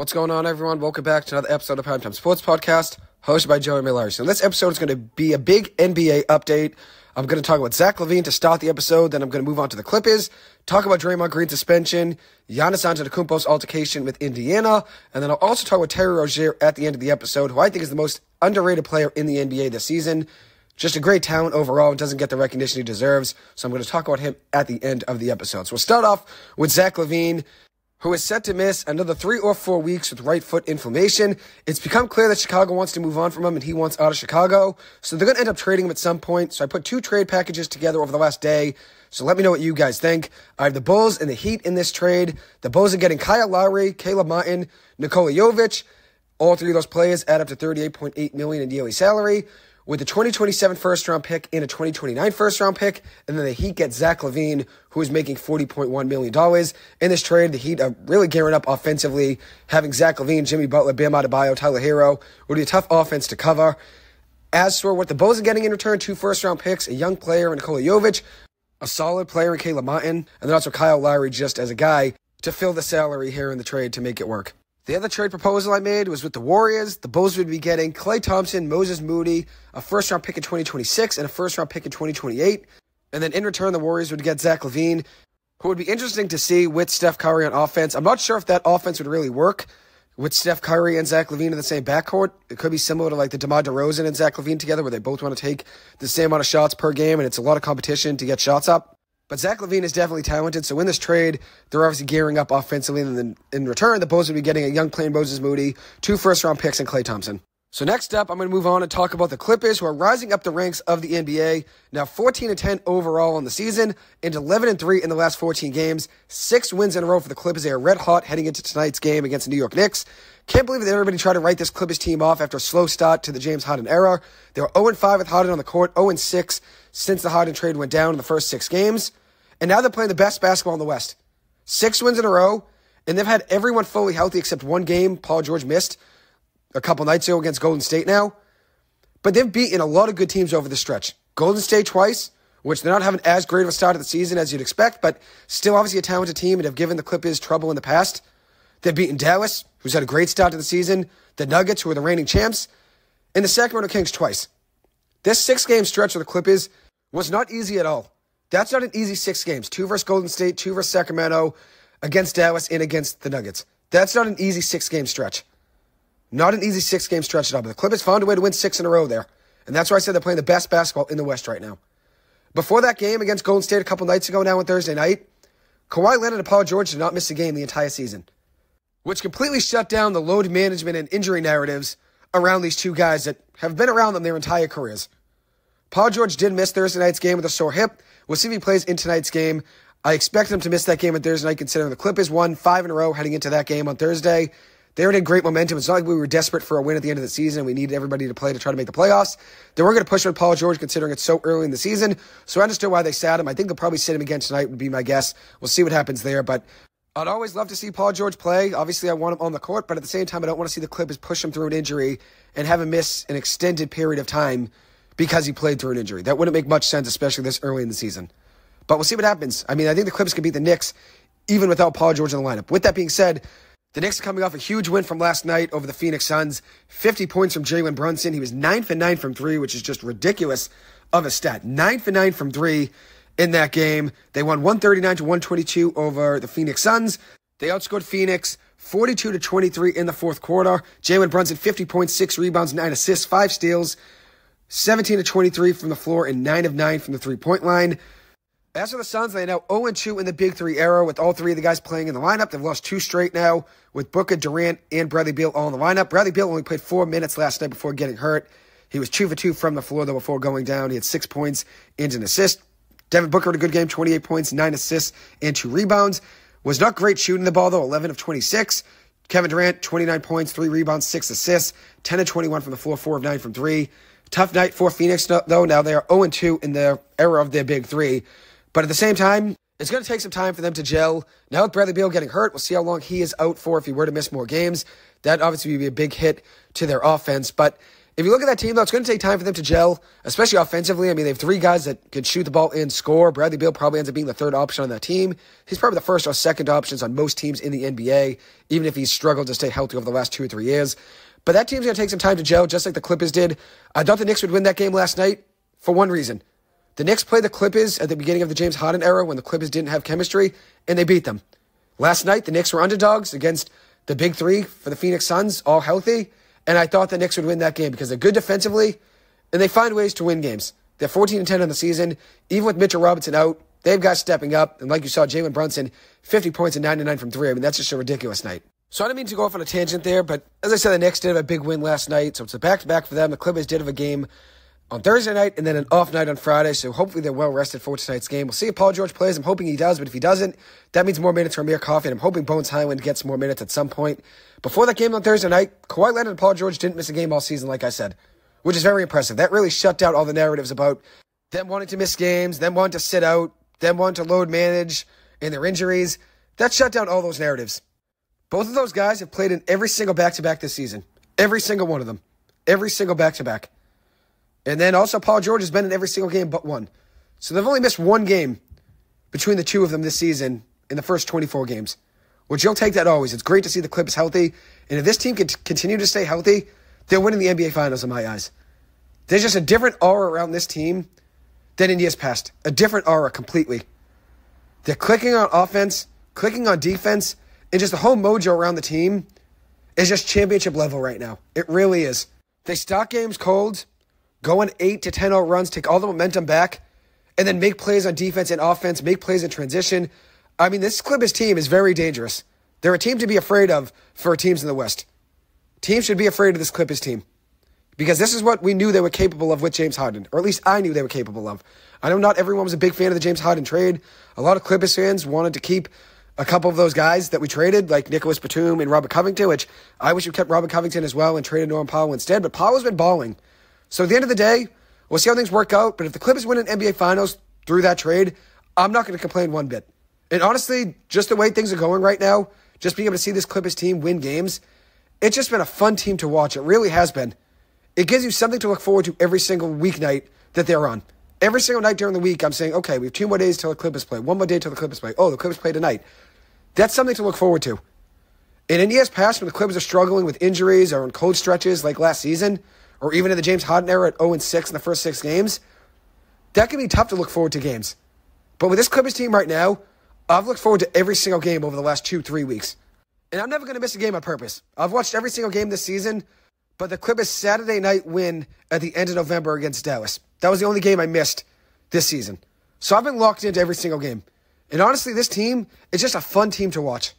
What's going on, everyone? Welcome back to another episode of Primetime Sports Podcast, hosted by Joey Miller. So this episode is going to be a big NBA update. I'm going to talk about Zach LaVine to start the episode, then I'm going to move on to the Clippers, talk about Draymond Green's suspension, Giannis Antetokounmpo's altercation with Indiana, and then I'll also talk about Terry Rozier at the end of the episode, who I think is the most underrated player in the NBA this season. Just a great talent overall and doesn't get the recognition he deserves, so I'm going to talk about him at the end of the episode. So we'll start off with Zach LaVine, who is set to miss another 3 or 4 weeks with right foot inflammation. It's become clear that Chicago wants to move on from him and he wants out of Chicago. So they're going to end up trading him at some point. So I put 2 trade packages together over the last day. So let me know what you guys think. I have the Bulls and the Heat in this trade. The Bulls are getting Kyle Lowry, Caleb Martin, Nikola Jovic. All 3 of those players add up to $38.8 million in daily salary, with a 2027 first-round pick and a 2029 first-round pick. And then the Heat get Zach LaVine, who is making $40.1 million. In this trade, the Heat are really gearing up offensively. Having Zach LaVine, Jimmy Butler, Bam Adebayo, Tyler Hero would be a tough offense to cover. As for what the Bulls are getting in return, 2 first-round picks, a young player in Nikola Jovic, a solid player in Caleb Martin, and then also Kyle Lowry just as a guy to fill the salary here in the trade to make it work. The other trade proposal I made was with the Warriors. The Bulls would be getting Klay Thompson, Moses Moody, a first-round pick in 2026, and a first-round pick in 2028. And then in return, the Warriors would get Zach LaVine, who would be interesting to see with Steph Curry on offense. I'm not sure if that offense would really work with Steph Curry and Zach LaVine in the same backcourt. It could be similar to like the DeMar DeRozan and Zach LaVine together, where they both want to take the same amount of shots per game, and it's a lot of competition to get shots up. But Zach LaVine is definitely talented, so in this trade, they're obviously gearing up offensively, and then in return, the Bulls would be getting a young player Moses Moody, 2 first-round picks, and Klay Thompson. So next up, I'm going to move on and talk about the Clippers, who are rising up the ranks of the NBA, now 14-10 overall on the season, and 11-3 in the last 14 games, 6 wins in a row for the Clippers. They are red hot heading into tonight's game against the New York Knicks. Can't believe that everybody tried to write this Clippers team off after a slow start to the James Harden era. They were 0-5 with Harden on the court, 0-6 since the Harden trade went down in the first 6 games. And now they're playing the best basketball in the West. 6 wins in a row, and they've had everyone fully healthy except one game Paul George missed a couple nights ago against Golden State now. But they've beaten a lot of good teams over the stretch. Golden State twice, which they're not having as great of a start of the season as you'd expect, but still obviously a talented team and have given the Clippers trouble in the past. They've beaten Dallas, who's had a great start to the season, the Nuggets, who are the reigning champs, and the Sacramento Kings twice. This 6-game stretch for the Clippers was not easy at all. That's not an easy 6 games. 2 versus Golden State, 2 versus Sacramento, against Dallas, and against the Nuggets. That's not an easy 6-game stretch. Not an easy 6-game stretch at all. But the Clippers found a way to win 6 in a row there. And that's why I said they're playing the best basketball in the West right now. Before that game against Golden State a couple nights ago now on Thursday night, Kawhi, Leonard, and Paul George did not miss a game the entire season, which completely shut down the load management and injury narratives around these 2 guys that have been around them their entire careers. Paul George did miss Thursday night's game with a sore hip. We'll see if he plays in tonight's game. I expect him to miss that game on Thursday night, considering the Clippers won 5 in a row heading into that game on Thursday. They were in great momentum. It's not like we were desperate for a win at the end of the season. We needed everybody to play to try to make the playoffs. They weren't going to push with Paul George, considering it's so early in the season. So I understood why they sat him. I think they'll probably sit him again tonight, would be my guess. We'll see what happens there. But I'd always love to see Paul George play. Obviously, I want him on the court. But at the same time, I don't want to see the Clippers push him through an injury and have him miss an extended period of time because he played through an injury. That wouldn't make much sense, especially this early in the season. But we'll see what happens. I mean, I think the Clippers can beat the Knicks even without Paul George in the lineup. With that being said, the Knicks are coming off a huge win from last night over the Phoenix Suns. 50 points from Jalen Brunson. He was 9 for 9 from 3, which is just ridiculous of a stat. 9 for 9 from 3 in that game. They won 139-122 over the Phoenix Suns. They outscored Phoenix 42-23 in the fourth quarter. Jalen Brunson, 50 points, 6 rebounds, 9 assists, 5 steals, 17-23 from the floor, and 9 of 9 from the three-point line. As for the Suns, they are now 0-2 in the Big 3 era with all 3 of the guys playing in the lineup. They've lost 2 straight now with Booker, Durant, and Bradley Beal all in the lineup. Bradley Beal only played 4 minutes last night before getting hurt. He was 2 for 2 from the floor, though, before going down. He had 6 points and an assist. Devin Booker had a good game, 28 points, 9 assists, and 2 rebounds. Was not great shooting the ball, though, 11 of 26. Kevin Durant, 29 points, 3 rebounds, 6 assists, 10 of 21 from the floor, 4 of 9 from 3. Tough night for Phoenix, though. Now they are 0-2 in the era of their Big 3. But at the same time, it's going to take some time for them to gel. Now with Bradley Beal getting hurt, we'll see how long he is out for if he were to miss more games. That obviously would be a big hit to their offense. But If you look at that team, though, it's going to take time for them to gel, especially offensively. I mean, they have three guys that can shoot the ball and score. Bradley Beal probably ends up being the third option on that team. He's probably the first or second options on most teams in the NBA, even if he's struggled to stay healthy over the last 2 or 3 years. But that team's going to take some time to gel, just like the Clippers did. I thought the Knicks would win that game last night for one reason. The Knicks played the Clippers at the beginning of the James Harden era when the Clippers didn't have chemistry, and they beat them. Last night, the Knicks were underdogs against the big three for the Phoenix Suns, all healthy, and I thought the Knicks would win that game because they're good defensively, and they find ways to win games. They're 14-10 on the season. Even with Mitchell Robinson out, they've got stepping up, and like you saw, Jalen Brunson, 50 points and 99 from three. I mean, that's just a ridiculous night. So I didn't mean to go off on a tangent there, but as I said, the Knicks did have a big win last night, so it's a back-to-back for them. The Clippers did have a game on Thursday night and then an off night on Friday, so hopefully they're well-rested for tonight's game. We'll see if Paul George plays. I'm hoping he does, but if he doesn't, that means more minutes for Amir Coffey, and I'm hoping Bones Highland gets more minutes at some point. Before that game on Thursday night, Kawhi Leonard and Paul George didn't miss a game all season, like I said, which is very impressive. That really shut down all the narratives about them wanting to miss games, them wanting to sit out, them wanting to load manage in their injuries. That shut down all those narratives. Both of those guys have played in every single back-to-back this season. Every single one of them. Every single back-to-back. And then also Paul George has been in every single game but one. So they've only missed one game between the two of them this season in the first 24 games. Which you'll take that always. It's great to see the Clippers healthy. And if this team can continue to stay healthy, they're winning the NBA Finals in my eyes. There's just a different aura around this team than in years past. A different aura completely. They're clicking on offense, clicking on defense, and just the whole mojo around the team is just championship level right now. It really is. They start games cold, go on 8 to 10-0 runs, take all the momentum back, and then make plays on defense and offense, make plays in transition. I mean, this Clippers team is very dangerous. They're a team to be afraid of for teams in the West. Teams should be afraid of this Clippers team because this is what we knew they were capable of with James Harden, or at least I knew they were capable of. I know not everyone was a big fan of the James Harden trade. A lot of Clippers fans wanted to keep a couple of those guys that we traded, like Nicholas Batum and Robert Covington, which I wish we kept Robert Covington as well and traded Norman Powell instead, but Powell's been balling. So at the end of the day, we'll see how things work out, but if the Clippers win an NBA Finals through that trade, I'm not going to complain one bit. And honestly, just the way things are going right now, just being able to see this Clippers team win games, it's just been a fun team to watch. It really has been. It gives you something to look forward to every single weeknight that they're on. Every single night during the week, I'm saying, okay, we have 2 more days till the Clippers play. 1 more day till the Clippers play. Oh, the Clippers play tonight. That's something to look forward to. And in years past, when the Clippers are struggling with injuries or in cold stretches like last season, or even in the James Harden era at 0-6 in the first 6 games, that can be tough to look forward to games. But with this Clippers team right now, I've looked forward to every single game over the last 2-3 weeks. And I'm never going to miss a game on purpose. I've watched every single game this season, but the Clippers' Saturday night win at the end of November against Dallas, that was the only game I missed this season. So I've been locked into every single game. And honestly, this team is just a fun team to watch.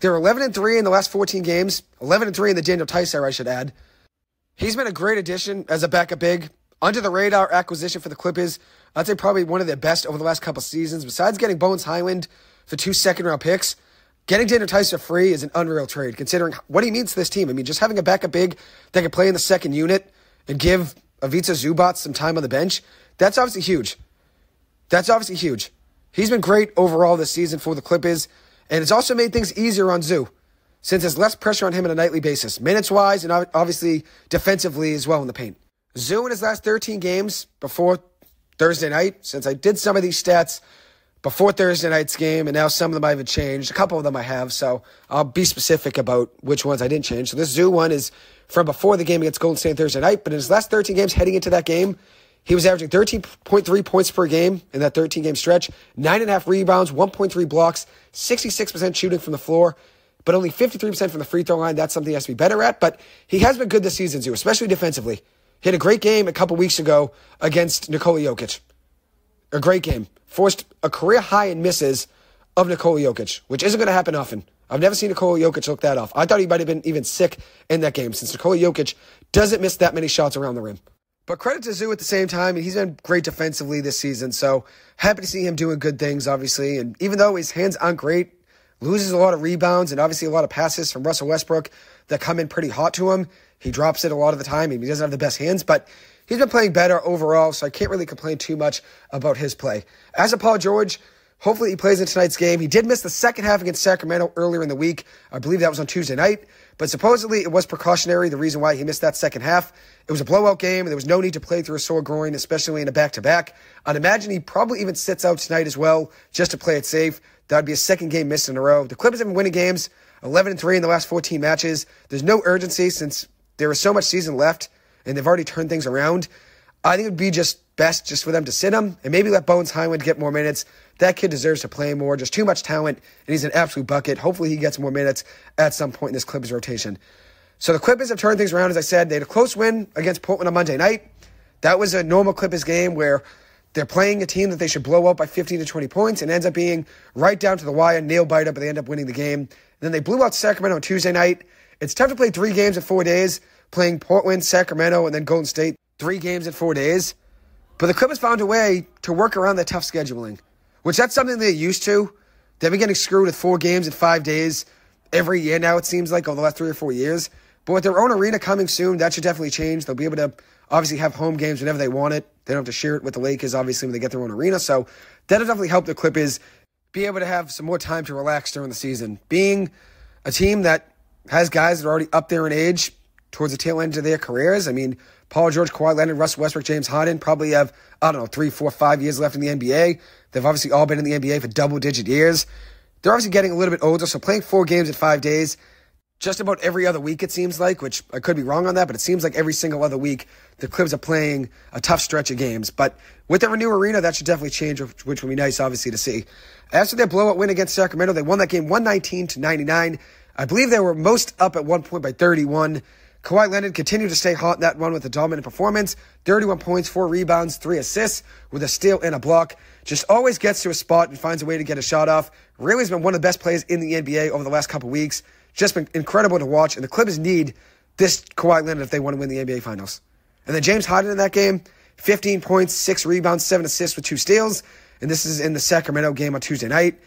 They're 11-3 in the last 14 games, 11-3 in the Daniel Tice era, I should add. He's been a great addition as a backup big. Under-the-radar acquisition for the Clippers. I'd say probably one of their best over the last couple seasons. Besides getting Bones Highland for 2 second-round picks, getting Daniel Tice for free is an unreal trade, considering what he means to this team. I mean, just having a backup big that can play in the second unit and give Ivica Zubac some time on the bench, that's obviously huge. That's obviously huge. He's been great overall this season for the Clippers, and it's also made things easier on Zoo, since there's less pressure on him on a nightly basis, minutes-wise and obviously defensively as well in the paint. Zoo in his last 13 games before Thursday night, since I did some of these stats before Thursday night's game, and now some of them I haven't changed. A couple of them I have, so I'll be specific about which ones I didn't change. So this Zoo one is from before the game against Golden State Thursday night, but in his last 13 games heading into that game, he was averaging 13.3 points per game in that 13-game stretch, 9.5 rebounds, 1.3 blocks, 66% shooting from the floor, but only 53% from the free throw line. That's something he has to be better at, but he has been good this season, too, especially defensively. He had a great game a couple weeks ago against Nikola Jokic. A great game. Forced a career high in misses of Nikola Jokic, which isn't going to happen often. I've never seen Nikola Jokic look that off. I thought he might have been even sick in that game, since Nikola Jokic doesn't miss that many shots around the rim. But credit to Zoo at the same time, and he's been great defensively this season, so happy to see him doing good things, obviously. And even though his hands aren't great, loses a lot of rebounds and obviously a lot of passes from Russell Westbrook that come in pretty hot to him. He drops it a lot of the time, and he doesn't have the best hands, but he's been playing better overall, so I can't really complain too much about his play. As a Paul George, Hopefully he plays in tonight's game. He did miss the second half against Sacramento earlier in the week. I believe that was on Tuesday night. But supposedly it was precautionary, the reason why he missed that second half. It was a blowout game, and there was no need to play through a sore groin, especially in a back-to-back. I'd imagine he probably even sits out tonight as well, just to play it safe. That would be a second game missed in a row. The Clippers have been winning games, 11-3 in the last 14 matches. There's no urgency since there is so much season left, and they've already turned things around. I think it would be just best just for them to sit him and maybe let Bones Highland get more minutes. That kid deserves to play more. Just too much talent, and he's an absolute bucket. Hopefully he gets more minutes at some point in this Clippers rotation. So the Clippers have turned things around, as I said. They had a close win against Portland on Monday night. That was a normal Clippers game where they're playing a team that they should blow up by 15 to 20 points and ends up being right down to the wire, nail-biter, but they end up winning the game. And then they blew out Sacramento on Tuesday night. It's tough to play 3 games in 4 days, playing Portland, Sacramento, and then Golden State. 3 games in 4 days. But the Clippers found a way to work around that tough scheduling, which that's something they're used to. They've been getting screwed with 4 games in 5 days every year now, it seems like, over the last 3 or 4 years. But with their own arena coming soon, that should definitely change. They'll be able to obviously have home games whenever they want it. They don't have to share it with the Lakers, obviously, when they get their own arena. So that'll definitely help the Clippers be able to have some more time to relax during the season. Being a team that has guys that are already up there in age towards the tail end of their careers. I mean, Paul George, Kawhi Leonard, Russell Westbrook, James Harden probably have, 3, 4, 5 years left in the NBA. They've obviously all been in the NBA for double-digit years. They're obviously getting a little bit older, so playing 4 games in 5 days, just about every other week it seems like, which I could be wrong on that, but it seems like every single other week the Clips are playing a tough stretch of games. But with their new arena, that should definitely change, which would be nice, obviously, to see. After their blowout win against Sacramento, they won that game 119-99. I believe they were most up at one point by 31. Kawhi Leonard continued to stay hot in that one with a dominant performance. 31 points, 4 rebounds, 3 assists with a steal and a block. Just always gets to a spot and finds a way to get a shot off. Really has been one of the best players in the NBA over the last couple weeks. Just been incredible to watch. And the Clippers need this Kawhi Leonard if they want to win the NBA Finals. And then James Harden in that game, 15 points, 6 rebounds, 7 assists with 2 steals. And this is in the Sacramento game on Tuesday night.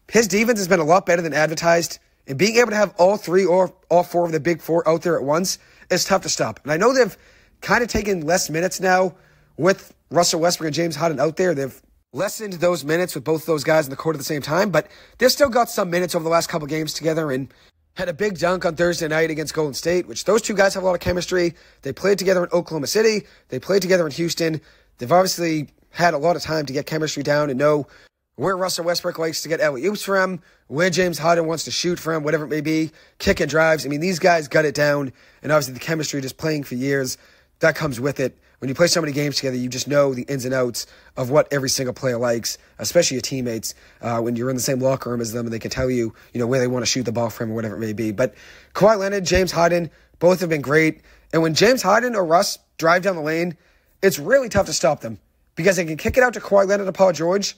His defense has been a lot better than advertised. And being able to have all 3 or all 4 of the big 4 out there at once is tough to stop. And I know they've kind of taken less minutes now with Russell Westbrook and James Harden out there. They've lessened those minutes with both of those guys in the court at the same time. But they've still got some minutes over the last couple games together and had a big dunk on Thursday night against Golden State, which those 2 guys have a lot of chemistry. They played together in Oklahoma City. They played together in Houston. They've obviously had a lot of time to get chemistry down and know where Russell Westbrook likes to get alley-oops from, where James Harden wants to shoot from, whatever it may be, kick and drives. I mean, these guys got it down, and obviously the chemistry just playing for years, that comes with it. When you play so many games together, you just know the ins and outs of what every single player likes, especially your teammates, when you're in the same locker room as them and they can tell you, where they want to shoot the ball from or whatever it may be. But Kawhi Leonard, James Harden, both have been great. And when James Harden or Russ drive down the lane, it's really tough to stop them because they can kick it out to Kawhi Leonard or Paul George,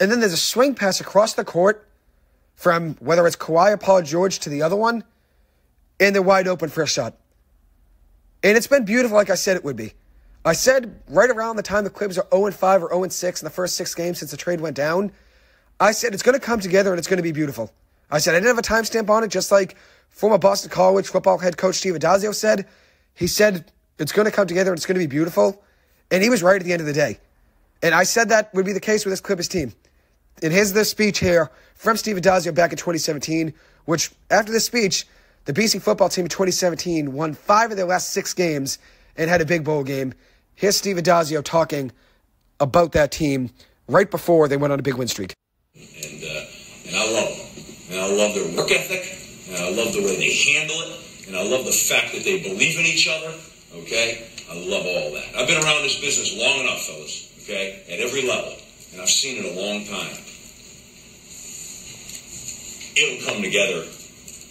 and then there's a swing pass across the court from whether it's Kawhi or Paul George to the other one, and they're wide open for a shot. And it's been beautiful like I said it would be. I said right around the time the Clippers are 0-5 or 0-6 in the first 6 games since the trade went down, I said it's going to come together and it's going to be beautiful. I said I didn't have a timestamp on it, just like former Boston College football head coach Steve Adazio said. He said it's going to come together and it's going to be beautiful. And he was right at the end of the day. And I said that would be the case with this Clippers team. And here's the speech here from Steve Adazio back in 2017, which after this speech, the BC football team in 2017 won 5 of their last 6 games and had a big bowl game. Here's Steve Adazio talking about that team right before they went on a big win streak. And I love them. And I love their work ethic. And I love the way they handle it. And I love the fact that they believe in each other. Okay? I love all that. I've been around this business long enough, fellas. Okay? At every level. And I've seen it a long time. It'll come together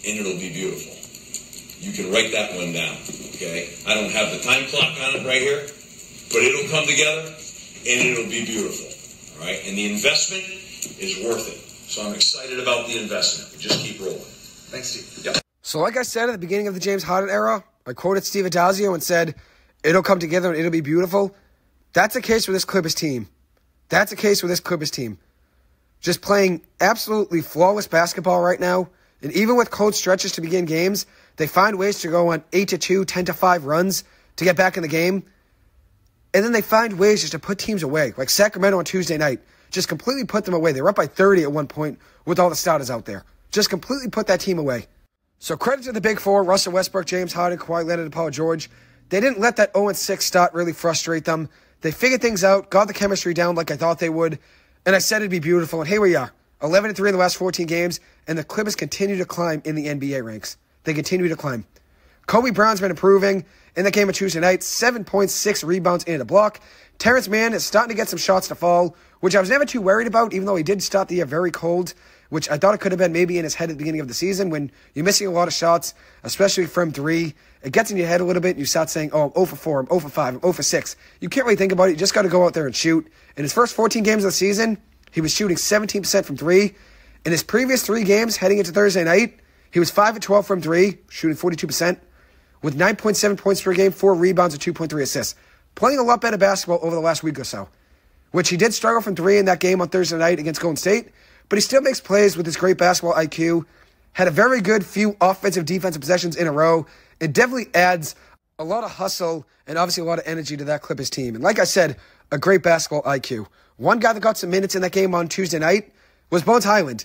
and it'll be beautiful. You can write that one down. Okay? I don't have the time clock on it right here. But it'll come together and it'll be beautiful. All right? And the investment is worth it. So I'm excited about the investment. Just keep rolling. Thanks, Steve. Yep. So like I said at the beginning of the James Harden era, I quoted Steve Adazio and said, it'll come together and it'll be beautiful. That's the case with this Clippers team. That's the case with this Clippers team. Just playing absolutely flawless basketball right now. And even with cold stretches to begin games, they find ways to go on 8-2, 10-5 runs to get back in the game. And then they find ways just to put teams away. Like Sacramento on Tuesday night. just completely put them away. They were up by 30 at one point with all the starters out there. Just completely put that team away. So credit to the big four, Russell Westbrook, James Harden, Kawhi Leonard, and Paul George. They didn't let that 0-6 start really frustrate them. They figured things out, got the chemistry down like I thought they would, and I said it'd be beautiful, and here we are. 11-3 in the last 14 games, and the Clippers continue to climb in the NBA ranks. They continue to climb. Kobe Brown's been improving in the game of Tuesday night, 7.6 rebounds and a block. Terrence Mann is starting to get some shots to fall, which I was never too worried about, even though he did start the year very cold, which I thought it could have been maybe in his head at the beginning of the season when you're missing a lot of shots, especially from three. It gets in your head a little bit, and you start saying, oh, I'm 0 for 4, I'm 0 for 5, I'm 0 for 6. You can't really think about it. You just got to go out there and shoot. In his first 14 games of the season, he was shooting 17% from three. In his previous 3 games heading into Thursday night, he was 5 of 12 from three, shooting 42%, with 9.7 points per game, 4 rebounds, and 2.3 assists. Playing a lot better basketball over the last week or so, which he did struggle from three in that game on Thursday night against Golden State, but he still makes plays with his great basketball IQ, had a very good few offensive, defensive possessions in a row, and definitely adds a lot of hustle and obviously a lot of energy to that Clippers team. And like I said, a great basketball IQ. One guy that got some minutes in that game on Tuesday night was Bones Hyland,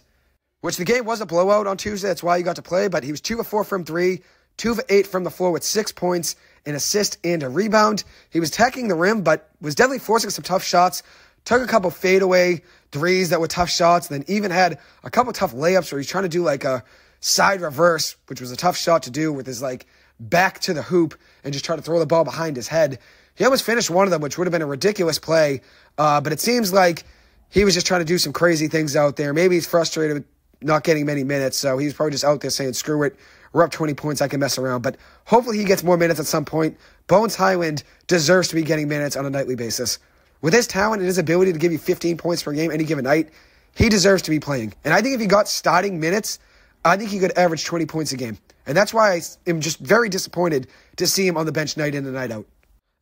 which the game was a blowout on Tuesday. That's why he got to play, but he was 2 of 4 from three, 2 of 8 from the floor with 6 points, an assist, and a rebound. He was attacking the rim, but was definitely forcing some tough shots. Took a couple fadeaway threes that were tough shots, and then even had a couple tough layups where he's trying to do like a side reverse, which was a tough shot to do with his like back to the hoop and just try to throw the ball behind his head. He almost finished one of them, which would have been a ridiculous play, but it seems like he was just trying to do some crazy things out there. Maybe he's frustrated with not getting many minutes, so he's probably just out there saying, screw it, we're up 20 points, I can mess around. But hopefully he gets more minutes at some point. Bones Hyland deserves to be getting minutes on a nightly basis. With his talent and his ability to give you 15 points per game any given night, he deserves to be playing. And I think if he got starting minutes, I think he could average 20 points a game. And that's why I am just very disappointed to see him on the bench night in and night out.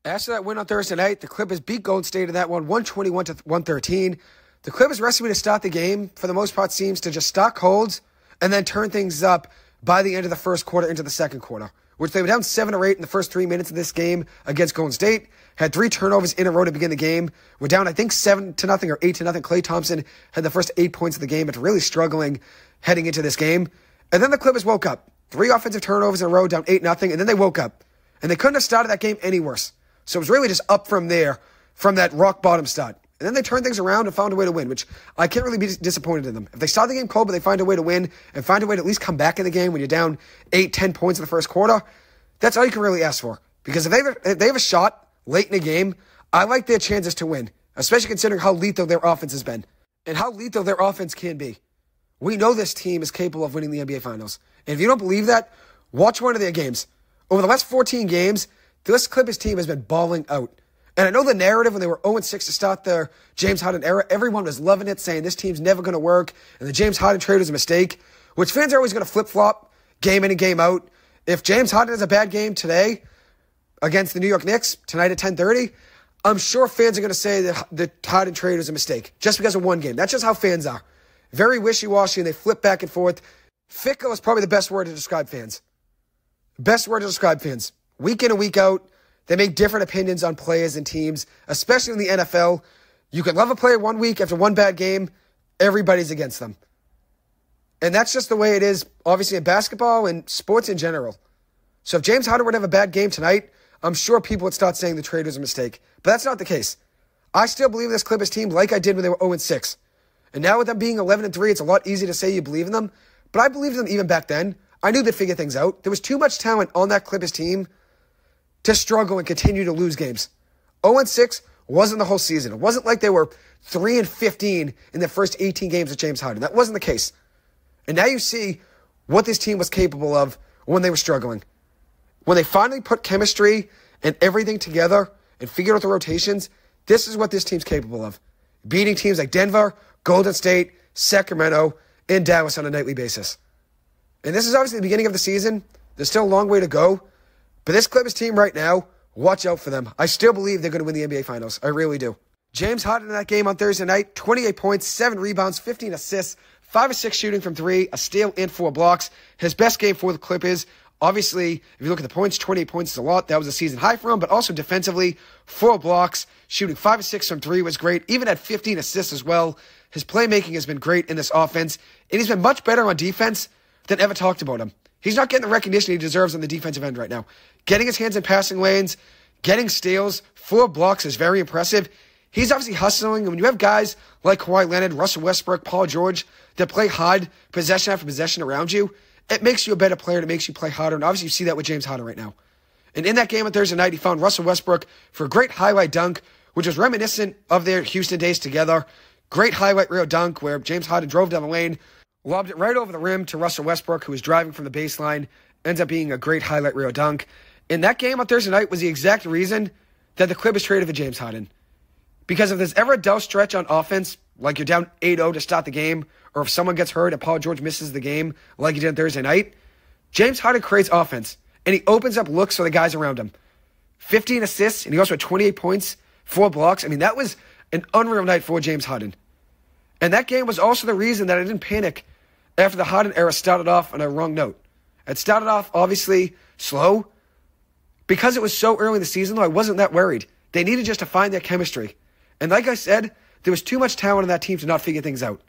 After that win on Thursday night, the Clippers beat Golden State in that one, 121-113. The Clippers' recipe to start the game, for the most part, seems to just stock holds and then turn things up by the end of the first quarter into the second quarter, which they were down 7 or 8 in the first 3 minutes of this game against Golden State, had 3 turnovers in a row to begin the game, were down, I think, 7-0 or 8-0. Klay Thompson had the first 8 points of the game after really struggling heading into this game. And then the Clippers woke up. 3 offensive turnovers in a row, down 8-0, and then they woke up. And they couldn't have started that game any worse. So it was really just up from there, from that rock-bottom start. And then they turned things around and found a way to win, which I can't really be disappointed in them. If they start the game cold, but they find a way to win and find a way to at least come back in the game when you're down 8-10 points in the first quarter, that's all you can really ask for. Because if they have a shot late in a game, I like their chances to win, especially considering how lethal their offense has been and how lethal their offense can be. We know this team is capable of winning the NBA Finals. And if you don't believe that, watch one of their games. Over the last 14 games, this Clippers team has been balling out. And I know the narrative when they were 0-6 to start their James Harden era, everyone was loving it, saying this team's never going to work, and the James Harden trade was a mistake, which fans are always going to flip-flop game in and game out. If James Harden has a bad game today against the New York Knicks, tonight at 10:30, I'm sure fans are going to say that the Harden trade was a mistake, just because of one game. That's just how fans are. Very wishy-washy, and they flip back and forth. Fickle is probably the best word to describe fans. Best word to describe fans. Week in and week out, they make different opinions on players and teams, especially in the NFL. You can love a player one week after one bad game. Everybody's against them. And that's just the way it is, obviously, in basketball and sports in general. So if James Harden would have a bad game tonight, I'm sure people would start saying the trade was a mistake. But that's not the case. I still believe this Clippers team like I did when they were 0-6. And now with them being 11-3, it's a lot easier to say you believe in them. But I believed in them even back then. I knew they'd figure things out. There was too much talent on that Clippers team to struggle and continue to lose games. 0-6 wasn't the whole season. It wasn't like they were 3-15 in the first 18 games with James Harden. That wasn't the case. And now you see what this team was capable of when they were struggling. When they finally put chemistry and everything together and figured out the rotations, this is what this team's capable of. Beating teams like Denver, Golden State, Sacramento, and Dallas on a nightly basis. And this is obviously the beginning of the season. There's still a long way to go. But this Clippers team right now, watch out for them. I still believe they're going to win the NBA Finals. I really do. James Harden in that game on Thursday night, 28 points, 7 rebounds, 15 assists, 5 of 6 shooting from 3, a steal and 4 blocks. His best game for the Clippers. Obviously, if you look at the points, 28 points is a lot. That was a season high for him, but also defensively, 4 blocks, shooting 5 of 6 from 3 was great. Even at 15 assists as well. His playmaking has been great in this offense, and he's been much better on defense than ever talked about him. He's not getting the recognition he deserves on the defensive end right now. Getting his hands in passing lanes, getting steals, 4 blocks is very impressive. He's obviously hustling, and when you have guys like Kawhi Leonard, Russell Westbrook, Paul George that play hard possession after possession around you, it makes you a better player. It makes you play harder, and obviously you see that with James Harden right now. And in that game on Thursday night, he found Russell Westbrook for a great highlight dunk, which was reminiscent of their Houston days together. Great highlight reel dunk where James Harden drove down the lane, lobbed it right over the rim to Russell Westbrook, who was driving from the baseline. Ends up being a great highlight reel dunk. And that game on Thursday night was the exact reason that the Clippers traded for James Harden. Because if there's ever a dull stretch on offense, like you're down 8-0 to start the game, or if someone gets hurt and Paul George misses the game like he did on Thursday night, James Harden creates offense, and he opens up looks for the guys around him. 15 assists, and he also had 28 points, 4 blocks. I mean, that was an unreal night for James Harden. And that game was also the reason that I didn't panic after the Harden era started off on a wrong note. It started off, obviously, slow. Because it was so early in the season, though, I wasn't that worried. They needed just to find their chemistry. And like I said, there was too much talent on that team to not figure things out.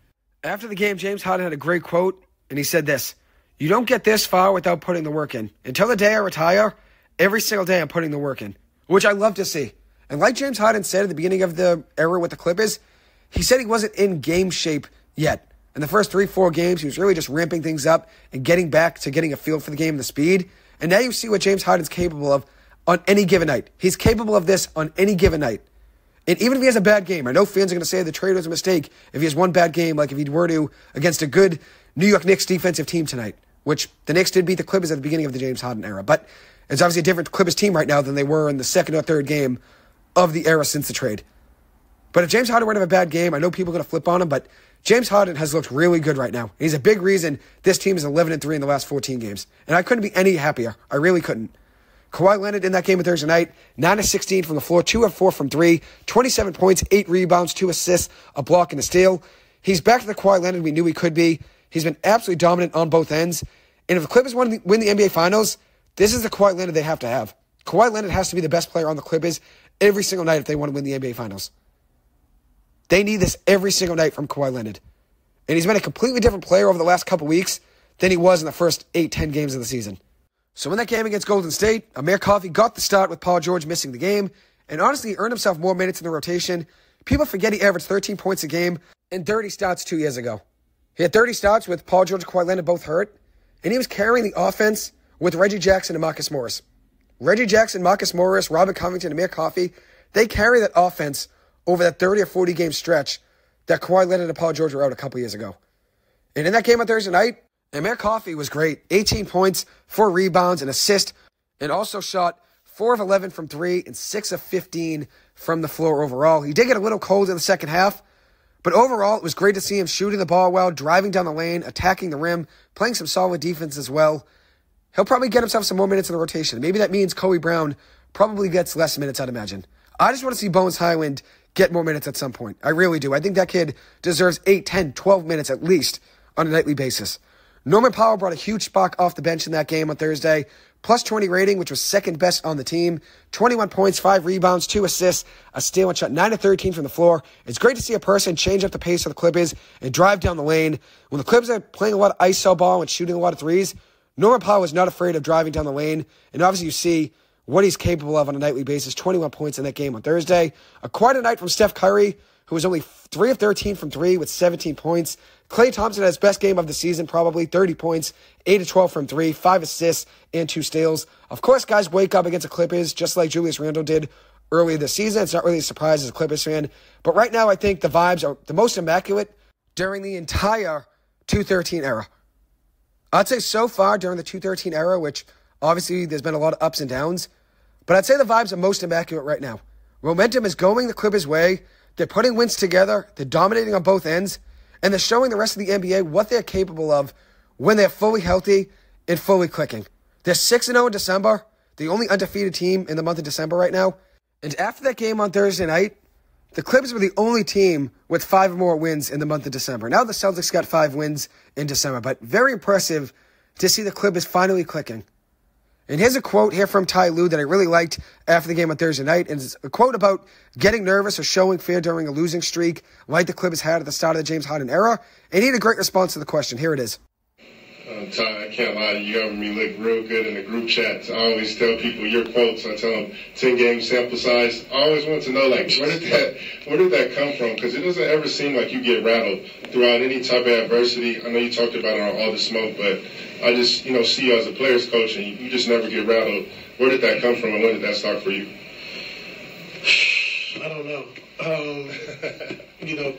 After the game, James Harden had a great quote, and he said this: "You don't get this far without putting the work in. Until the day I retire, every single day I'm putting the work in," which I love to see. And like James Harden said at the beginning of the era with the Clippers, he said he wasn't in game shape yet. In the first 3-4 games, he was really just ramping things up and getting back to getting a feel for the game and the speed. And now you see what James Harden's capable of on any given night. He's capable of this on any given night. And even if he has a bad game, I know fans are going to say the trade was a mistake if he has one bad game, like if he were to against a good New York Knicks defensive team tonight, which the Knicks did beat the Clippers at the beginning of the James Harden era. But it's obviously a different Clippers team right now than they were in the second or third game of the era since the trade. But if James Harden were to have a bad game, I know people are going to flip on him, but James Harden has looked really good right now. He's a big reason this team is 11-3 in the last 14 games. And I couldn't be any happier. I really couldn't. Kawhi Leonard in that game on Thursday night, 9 of 16 from the floor, 2 of 4 from 3, 27 points, 8 rebounds, 2 assists, a block, and a steal. He's back to the Kawhi Leonard we knew he could be. He's been absolutely dominant on both ends. And if the Clippers want to win the NBA Finals, this is the Kawhi Leonard they have to have. Kawhi Leonard has to be the best player on the Clippers every single night if they want to win the NBA Finals. They need this every single night from Kawhi Leonard. And he's been a completely different player over the last couple weeks than he was in the first 8-10 games of the season. So in that game against Golden State, Amir Coffey got the start with Paul George missing the game, and honestly, he earned himself more minutes in the rotation. People forget he averaged 13 points a game and 30 starts 2 years ago. He had 30 starts with Paul George and Kawhi Leonard both hurt, and he was carrying the offense with Reggie Jackson and Marcus Morris. Reggie Jackson, Marcus Morris, Robert Covington, Amir Coffey, they carry that offense over that 30 or 40 game stretch that Kawhi Leonard and Paul George were out a couple years ago. And in that game on Thursday night, Amir Coffey was great. 18 points, 4 rebounds, an assist, and also shot 4 of 11 from 3 and 6 of 15 from the floor overall. He did get a little cold in the second half, but overall it was great to see him shooting the ball well, driving down the lane, attacking the rim, playing some solid defense as well. He'll probably get himself some more minutes in the rotation. Maybe that means Kobe Brown probably gets less minutes, I'd imagine. I just want to see Bones Highland get more minutes at some point. I really do. I think that kid deserves 8, 10, 12 minutes at least on a nightly basis. Norman Powell brought a huge spark off the bench in that game on Thursday. Plus 20 rating, which was second best on the team. 21 points, 5 rebounds, 2 assists, a steal, and shot 9 of 13 from the floor. It's great to see a person change up the pace of the Clippers and drive down the lane. When the Clippers are playing a lot of iso ball and shooting a lot of threes, Norman Powell was not afraid of driving down the lane. And obviously you see what he's capable of on a nightly basis. 21 points in that game on Thursday. Quite a night from Steph Curry, who was only 3 of 13 from 3 with 17 points. Klay Thompson had his best game of the season, probably 30 points, 8 of 12 from 3, 5 assists, and 2 steals. Of course, guys wake up against the Clippers just like Julius Randle did earlier this season. It's not really a surprise as a Clippers fan. But right now, I think the vibes are the most immaculate during the entire 213 era. I'd say so far during the 213 era, which obviously there's been a lot of ups and downs, but I'd say the vibes are most immaculate right now. Momentum is going the Clippers' way. They're putting wins together. They're dominating on both ends. And they're showing the rest of the NBA what they're capable of when they're fully healthy and fully clicking. They're 6-0 in December, the only undefeated team in the month of December right now. And after that game on Thursday night, the Clippers were the only team with 5 or more wins in the month of December. Now the Celtics got 5 wins in December, but very impressive to see the Clippers finally clicking. And here's a quote here from Tyronn Lue that I really liked after the game on Thursday night. And it's a quote about getting nervous or showing fear during a losing streak like the Clippers had at the start of the James Harden era. And he had a great response to the question. Here it is. Ty, I can't lie to you. You're helping me look real good in the group chats. I always tell people your quotes. I tell them 10-game sample size. I always want to know, like, where did that come from? Because it doesn't ever seem like you get rattled throughout any type of adversity. I know you talked about it on All the Smoke, but I just, see you as a player's coach, and you just never get rattled. Where did that come from, and when did that start for you? I don't know.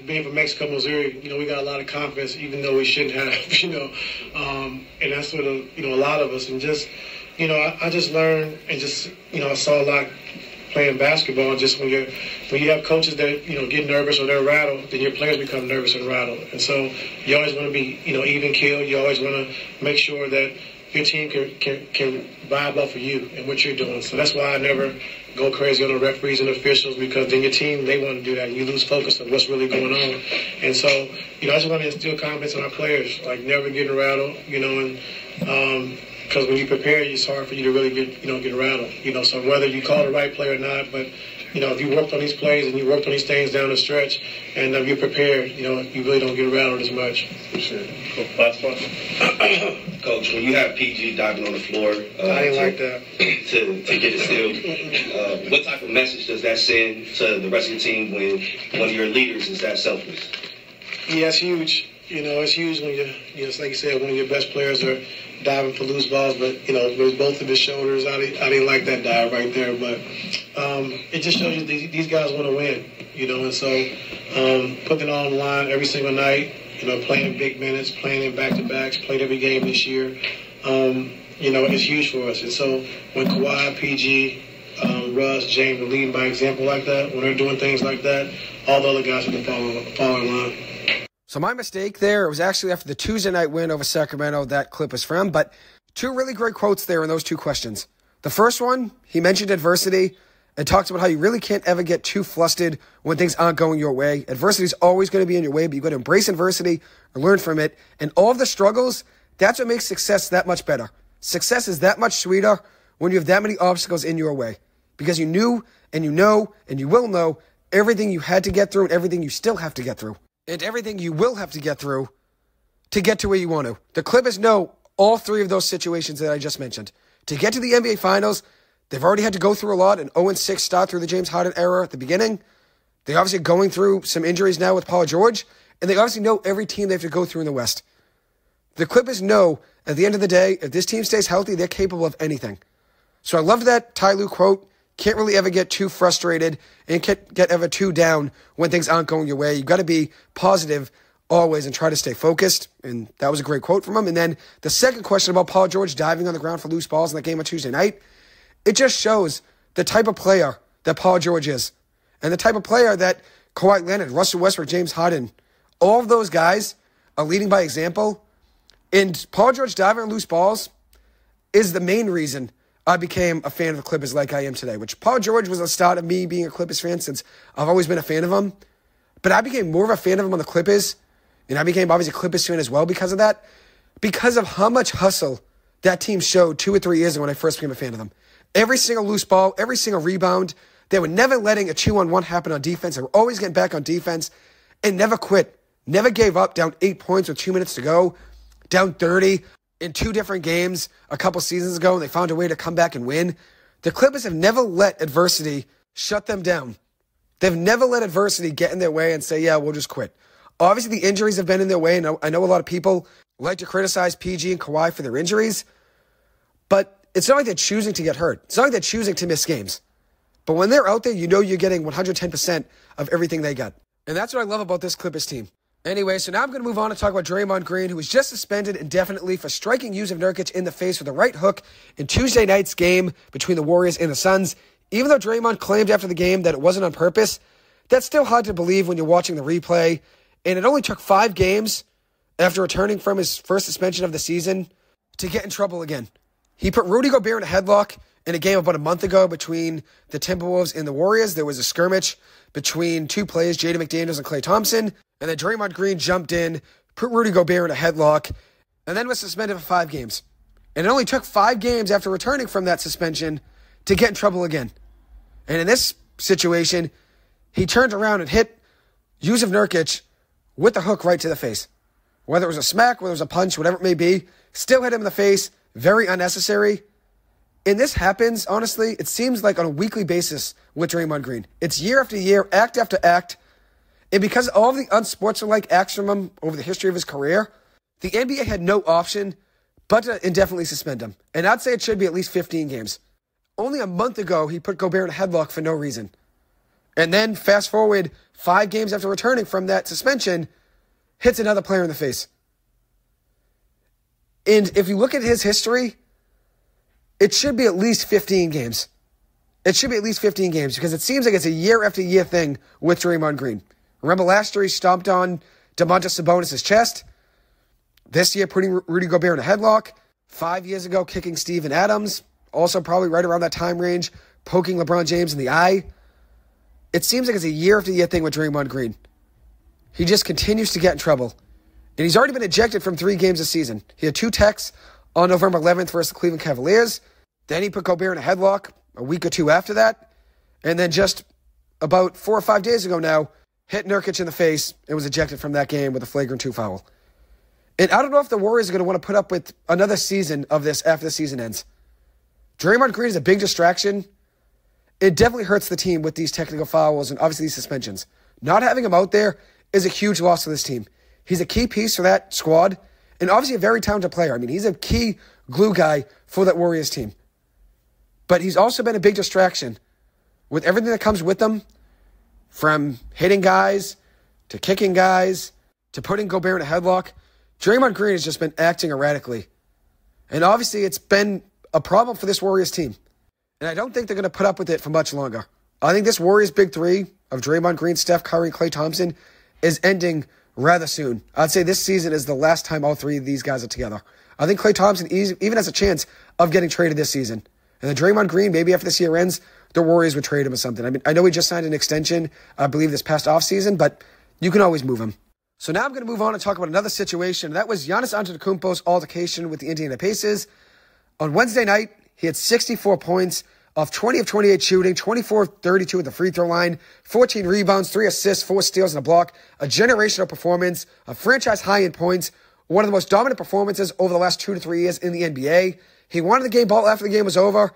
Being from Mexico, Missouri, we got a lot of confidence, even though we shouldn't have, and that's what, a lot of us. And just, I just learned and just, I saw a lot playing basketball. Just when you have coaches that, get nervous or they're rattled, then your players become nervous and rattled. And so you always want to be, even keel. You always want to make sure that your team can vibe off of you and what you're doing. So that's why I never go crazy on the referees and officials, because then your team, they want to do that, and you lose focus of what's really going on. And so, I just want to instill confidence in our players, like never getting rattled, and because when you prepare, it's hard for you to really get rattled, so whether you call the right play or not, but if you worked on these plays and you worked on these things down the stretch, and you're prepared, you really don't get rattled as much. Sure. Cool. Last one. Coach, when you have PG diving on the floor, I didn't like that to get a steal, what type of message does that send to the rest of the team when one of your leaders is that selfless? Yeah, it's huge. It's huge when it's like you said, one of your best players are diving for loose balls, but with both of his shoulders, I didn't like that dive right there. But it just shows you these guys want to win, and so putting it all on the line every single night, playing big minutes, playing in back-to-backs, played every game this year, it's huge for us. And so when Kawhi, PG, Russ, James are leading by example like that, when they're doing things like that, all the other guys have to fall in line. So my mistake there, it was actually after the Tuesday night win over Sacramento that clip was from, but two really great quotes there in those two questions. The first one, he mentioned adversity and talks about how you really can't ever get too flustered when things aren't going your way. Adversity is always going to be in your way, but you've got to embrace adversity or learn from it. And all of the struggles, that's what makes success that much better. Success is that much sweeter when you have that many obstacles in your way, because you knew and you know and you will know everything you had to get through and everything you still have to get through. And everything you will have to get through to get to where you want to. The Clippers know all three of those situations that I just mentioned. To get to the NBA Finals, they've already had to go through a lot, an 0-6 start through the James Harden era at the beginning. They obviously are going through some injuries now with Paul George, and they obviously know every team they have to go through in the West. The Clippers know, at the end of the day, if this team stays healthy, they're capable of anything. So I love that Tyronn Lue quote. Can't really ever get too frustrated and can't get ever too down when things aren't going your way. You've got to be positive always and try to stay focused. And that was a great quote from him. And then the second question about Paul George diving on the ground for loose balls in that game on Tuesday night, it just shows the type of player that Paul George is and the type of player that Kawhi Leonard, Russell Westbrook, James Harden, all of those guys are leading by example. And Paul George diving on loose balls is the main reason I became a fan of the Clippers like I am today, which Paul George was the start of me being a Clippers fan since I've always been a fan of him. But I became more of a fan of him on the Clippers, and I became obviously a Clippers fan as well because of that, because of how much hustle that team showed 2 or 3 years ago when I first became a fan of them. Every single loose ball, every single rebound, they were never letting a 2-on-1 happen on defense. They were always getting back on defense and never quit, never gave up, down 8 points with 2 minutes to go, down 30. In 2 different games a couple seasons ago, and they found a way to come back and win. The Clippers have never let adversity shut them down. They've never let adversity get in their way and say, yeah, we'll just quit. Obviously, the injuries have been in their way, and I know a lot of people like to criticize PG and Kawhi for their injuries, but it's not like they're choosing to get hurt. It's not like they're choosing to miss games. But when they're out there, you know you're getting 110% of everything they got. And that's what I love about this Clippers team. Anyway, so now I'm going to move on and talk about Draymond Green, who was just suspended indefinitely for striking Yusuf Nurkic in the face with a right hook in Tuesday night's game between the Warriors and the Suns. Even though Draymond claimed after the game that it wasn't on purpose, that's still hard to believe when you're watching the replay. And it only took 5 games after returning from his first suspension of the season to get in trouble again. He put Rudy Gobert in a headlock in a game about a month ago between the Timberwolves and the Warriors. There was a skirmish between 2 players, Jaden McDaniels and Klay Thompson. And then Draymond Green jumped in, put Rudy Gobert in a headlock, and then was suspended for 5 games. And it only took 5 games after returning from that suspension to get in trouble again. And in this situation, he turned around and hit Jusuf Nurkic with the hook right to the face. Whether it was a smack, whether it was a punch, whatever it may be, still hit him in the face. Very unnecessary. And this happens, honestly, it seems like on a weekly basis with Draymond Green. It's year after year, act after act. And because of all of the unsportsmanlike acts from him over the history of his career, the NBA had no option but to indefinitely suspend him. And I'd say it should be at least 15 games. Only a month ago, he put Gobert in a headlock for no reason. And then, fast forward 5 games after returning from that suspension, hits another player in the face. And if you look at his history, it should be at least 15 games. It should be at least 15 games because it seems like it's a year after year thing with Draymond Green. Remember last year he stomped on Domantas Sabonis' chest. This year putting Rudy Gobert in a headlock. 5 years ago kicking Steven Adams. Also probably right around that time range, poking LeBron James in the eye. It seems like it's a year after year thing with Draymond Green. He just continues to get in trouble. And he's already been ejected from 3 games this season. He had 2 techs on November 11th versus the Cleveland Cavaliers. Then he put Gobert in a headlock a week or 2 after that. And then just about 4 or 5 days ago now, hit Nurkic in the face and was ejected from that game with a flagrant 2 foul. And I don't know if the Warriors are going to want to put up with another season of this after the season ends. Draymond Green is a big distraction. It definitely hurts the team with these technical fouls and obviously these suspensions. Not having him out there is a huge loss to this team. He's a key piece for that squad and obviously a very talented player. I mean, he's a key glue guy for that Warriors team. But he's also been a big distraction with everything that comes with him, from hitting guys to kicking guys to putting Gobert in a headlock. Draymond Green has just been acting erratically. And obviously it's been a problem for this Warriors team. And I don't think they're going to put up with it for much longer. I think this Warriors big 3 of Draymond Green, Steph Curry, and Klay Thompson is ending rather soon. I'd say this season is the last time all 3 of these guys are together. I think Klay Thompson even has a chance of getting traded this season. And then Draymond Green, maybe after this year ends, the Warriors would trade him or something. I mean, I know he just signed an extension, I believe, this past offseason, but you can always move him. So now I'm going to move on and talk about another situation. That was Giannis Antetokounmpo's altercation with the Indiana Pacers. On Wednesday night, he had 64 points off 20 of 28 shooting, 24 of 32 at the free throw line, 14 rebounds, 3 assists, 4 steals, and a block. A generational performance, a franchise high in points, one of the most dominant performances over the last 2 to 3 years in the NBA. He wanted the game ball after the game was over,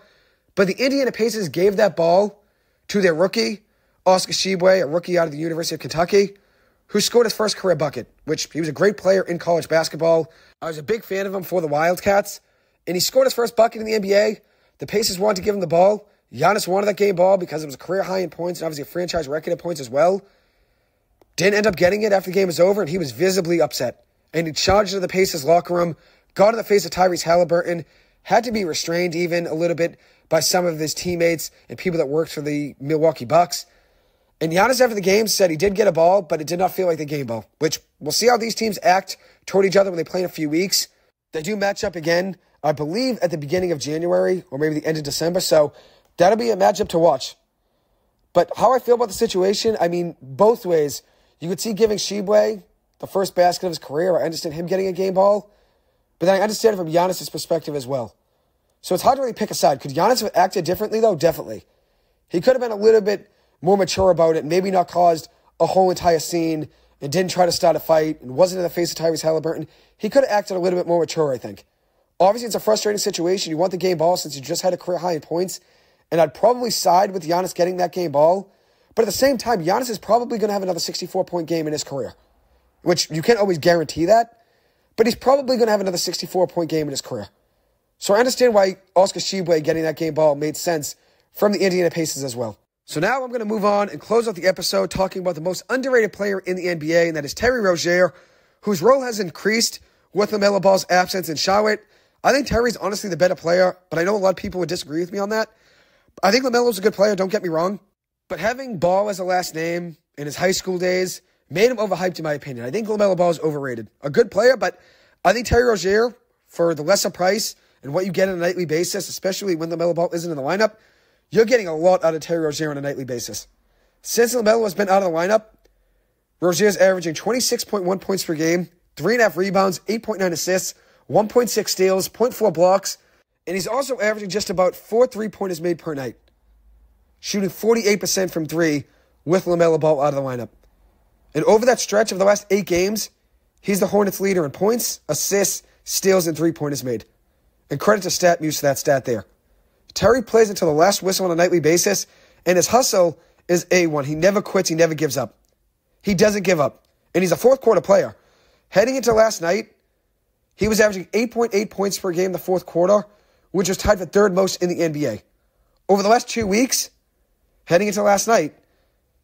but the Indiana Pacers gave that ball to their rookie, Oscar Tshiebwe, a rookie out of the University of Kentucky, who scored his first career bucket, which he was a great player in college basketball. I was a big fan of him for the Wildcats, and he scored his first bucket in the NBA. The Pacers wanted to give him the ball. Giannis wanted that game ball because it was a career high in points and obviously a franchise record in points as well. Didn't end up getting it after the game was over, and he was visibly upset. And he charged into the Pacers locker room, got in the face of Tyrese Halliburton, had to be restrained even a little bit by some of his teammates and people that worked for the Milwaukee Bucks. And Giannis after the game said he did get a ball, but it did not feel like the game ball, which we'll see how these teams act toward each other when they play in a few weeks. They do match up again, I believe, at the beginning of January or maybe the end of December, so that'll be a matchup to watch. But how I feel about the situation, I mean, both ways. You could see giving Tshiebwe the first basket of his career. I understand him getting a game ball, but then I understand it from Giannis' perspective as well. So it's hard to really pick a side. Could Giannis have acted differently, though? Definitely. He could have been a little bit more mature about it, maybe not caused a whole entire scene and didn't try to start a fight and wasn't in the face of Tyrese Halliburton. He could have acted a little bit more mature, I think. Obviously, it's a frustrating situation. You want the game ball since you just had a career high in points, and I'd probably side with Giannis getting that game ball. But at the same time, Giannis is probably going to have another 64-point game in his career, which you can't always guarantee that, but he's probably going to have another 64-point game in his career. So I understand why Oscar Tshiebwe getting that game ball made sense from the Indiana Pacers as well. So now I'm going to move on and close out the episode talking about the most underrated player in the NBA, and that is Terry Rozier, whose role has increased with LaMelo Ball's absence in Charlotte. I think Terry's honestly the better player, but I know a lot of people would disagree with me on that. I think LaMelo's a good player, don't get me wrong, but having Ball as a last name in his high school days made him overhyped in my opinion. I think LaMelo Ball is overrated. A good player, but I think Terry Rozier, for the lesser price and what you get on a nightly basis, especially when LaMelo Ball isn't in the lineup, you're getting a lot out of Terry Rozier on a nightly basis. Since LaMelo has been out of the lineup, Rozier's averaging 26.1 points per game, 3.5 rebounds, 8.9 assists, 1.6 steals, 0.4 blocks, and he's also averaging just about 4 3-pointers made per night, shooting 48% from 3 with LaMelo Ball out of the lineup. And over that stretch of the last 8 games, he's the Hornets' leader in points, assists, steals, and 3-pointers made. And credit to StatMuse for that stat there. Terry plays until the last whistle on a nightly basis, and his hustle is A1. He never quits. He never gives up. He doesn't give up. And he's a fourth-quarter player. Heading into last night, he was averaging 8.8 points per game in the fourth quarter, which was tied for third most in the NBA. Over the last 2 weeks, heading into last night,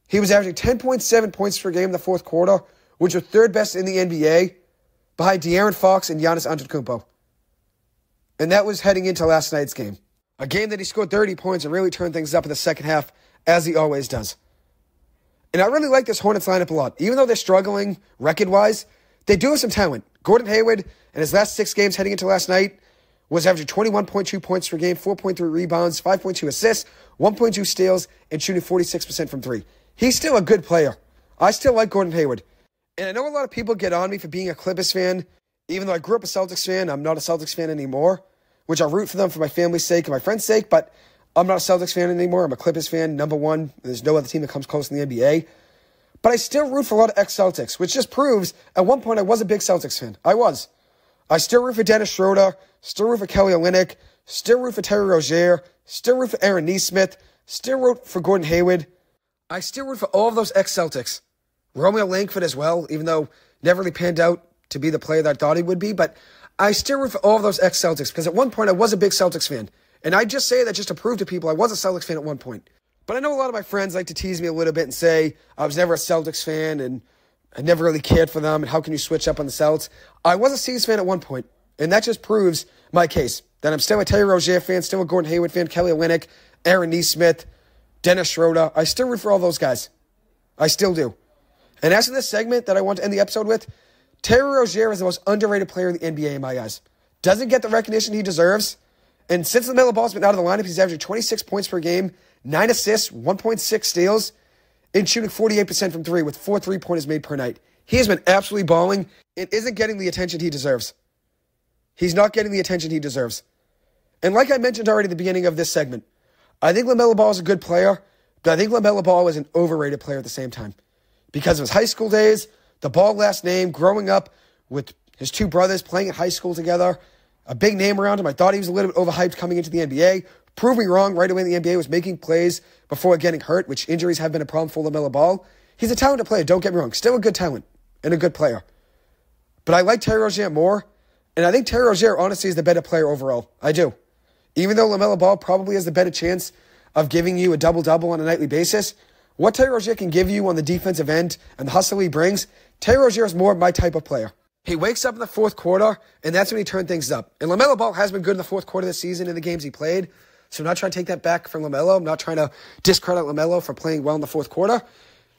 he was averaging 10.7 points per game in the fourth quarter, which was third best in the NBA, behind De'Aaron Fox and Giannis Antetokounmpo. And that was heading into last night's game. A game that he scored 30 points and really turned things up in the second half, as he always does. And I really like this Hornets lineup a lot. Even though they're struggling record-wise, they do have some talent. Gordon Hayward, in his last 6 games heading into last night, was averaging 21.2 points per game, 4.3 rebounds, 5.2 assists, 1.2 steals, and shooting 46% from 3. He's still a good player. I still like Gordon Hayward. And I know a lot of people get on me for being a Clippers fan. Even though I grew up a Celtics fan, I'm not a Celtics fan anymore, which I root for them for my family's sake and my friends' sake, but I'm not a Celtics fan anymore. I'm a Clippers fan, number one. There's no other team that comes close in the NBA. But I still root for a lot of ex-Celtics, which just proves at one point I was a big Celtics fan. I was. I still root for Dennis Schroeder, still root for Kelly Olynyk, still root for Terry Rozier, still root for Aaron Nesmith, still root for Gordon Hayward. I still root for all of those ex-Celtics. Romeo Langford as well, even though never really panned out to be the player that I thought he would be, but I still root for all of those ex-Celtics because at one point I was a big Celtics fan. And I just say that just to prove to people I was a Celtics fan at one point. But I know a lot of my friends like to tease me a little bit and say I was never a Celtics fan and I never really cared for them and how can you switch up on the Celtics? I was a C's fan at one point, and that just proves my case. That I'm still a Terry Rozier fan, still a Gordon Hayward fan, Kelly Olynyk, Aaron Nesmith, Dennis Schroeder. I still root for all those guys. I still do. And as for this segment that I want to end the episode with, Terry Rozier is the most underrated player in the NBA in my eyes. Doesn't get the recognition he deserves. And since LaMelo Ball's been out of the lineup, he's averaging 26 points per game, 9 assists, 1.6 steals, and shooting 48% from 3 with 4 3-pointers made per night. He has been absolutely balling and isn't getting the attention he deserves. He's not getting the attention he deserves. And like I mentioned already at the beginning of this segment, I think LaMelo Ball is a good player, but I think LaMelo Ball is an overrated player at the same time. Because of his high school days, the Ball last name, growing up with his 2 brothers playing at high school together, a big name around him. I thought he was a little bit overhyped coming into the NBA. Proved me wrong right away in the NBA, was making plays before getting hurt, which injuries have been a problem for LaMelo Ball. He's a talented player, don't get me wrong. Still a good talent and a good player. But I like Terry Rozier more, and I think Terry Rozier honestly is the better player overall. I do. Even though LaMelo Ball probably has the better chance of giving you a double-double on a nightly basis, what Terry Rozier can give you on the defensive end and the hustle he brings, Terry Rozier is more my type of player. He wakes up in the fourth quarter, and that's when he turns things up. And LaMelo Ball has been good in the fourth quarter this season in the games he played, so I'm not trying to take that back from LaMelo. I'm not trying to discredit LaMelo for playing well in the fourth quarter.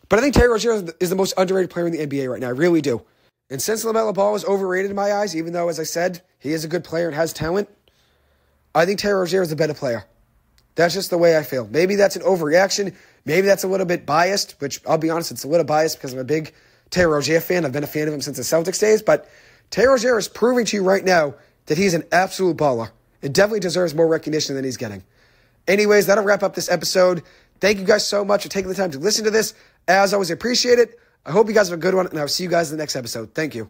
But I think Terry Rozier is the most underrated player in the NBA right now. I really do. And since LaMelo Ball is overrated in my eyes, even though, as I said, he is a good player and has talent, I think Terry Rozier is the better player. That's just the way I feel. Maybe that's an overreaction. Maybe that's a little bit biased, which I'll be honest, it's a little biased because I'm a big Terry Rozier fan. I've been a fan of him since the Celtics days, but Terry Rozier is proving to you right now that he's an absolute baller. It definitely deserves more recognition than he's getting. Anyways, that'll wrap up this episode. Thank you guys so much for taking the time to listen to this. As always, I appreciate it. I hope you guys have a good one, and I'll see you guys in the next episode. Thank you.